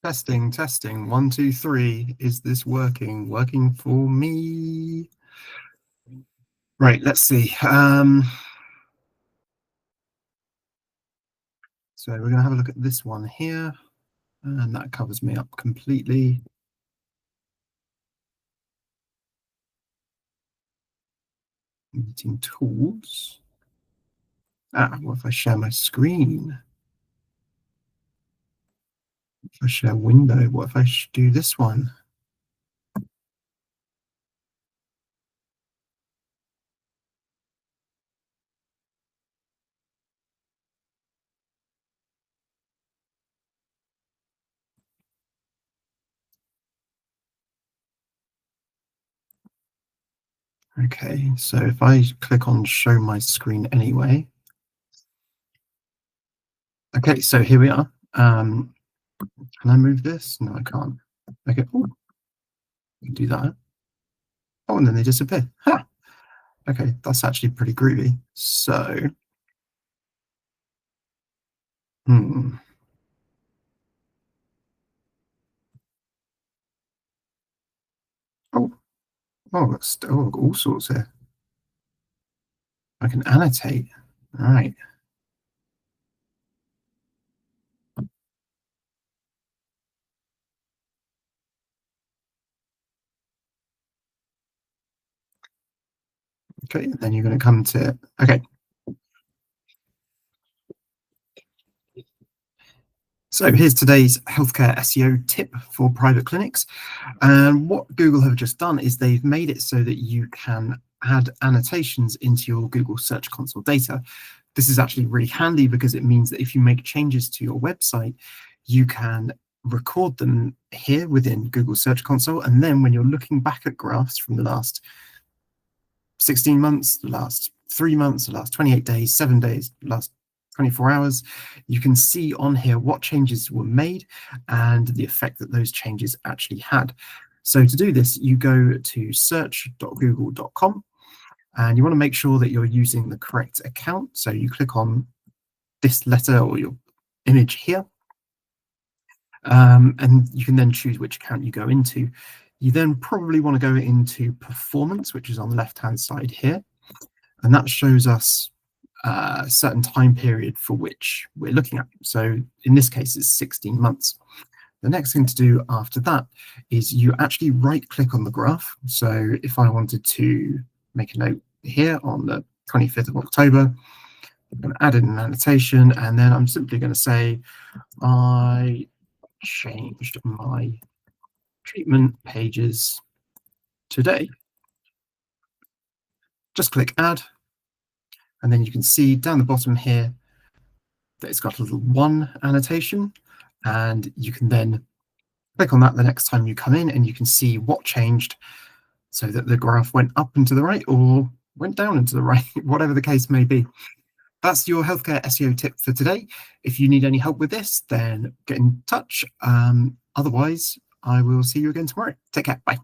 Testing, testing. 1, 2, 3. Is this working? Working for me? Right, let's see. So we're going to have a look at this one here, and that covers me up completely. Meeting tools. What if I share my screen? If I share window, what if I do this one? Okay, so if I click on show my screen anyway. Okay, so here we are. Can I move this? No, I can't. Okay, oh, I can do that. Oh, and then they disappear. Ha! Okay, that's actually pretty groovy. So, hmm. Oh, all sorts here. I can annotate. All right. Okay, then you're going to come to, okay. So here's today's healthcare SEO tip for private clinics. And what Google have just done is they've made it so that you can add annotations into your Google Search Console data. This is actually really handy because it means that if you make changes to your website, you can record them here within Google Search Console. And then when you're looking back at graphs from the last 16 months, the last 3 months, the last 28 days, 7 days, last 24 hours, you can see on here what changes were made and the effect that those changes actually had. So to do this, you go to search.google.com and you want to make sure that you're using the correct account. So you click on this letter or your image here, and you can then choose which account you go into. You then probably want to go into performance, which is on the left-hand side here, and that shows us a certain time period for which we're looking at. So in this case, it's 16 months. The next thing to do after that is you actually right-click on the graph. So if I wanted to make a note here on the 25th of October, I'm going to add in an annotation, and then I'm simply going to say, I changed my treatment pages today. Just click add, and then you can see down the bottom here that it's got a little 1 annotation, and you can then click on that the next time you come in and you can see what changed so that the graph went up and to the right or went down and to the right, whatever the case may be. That's your healthcare SEO tip for today. If you need any help with this, then get in touch. Otherwise, I will see you again tomorrow. Take care. Bye.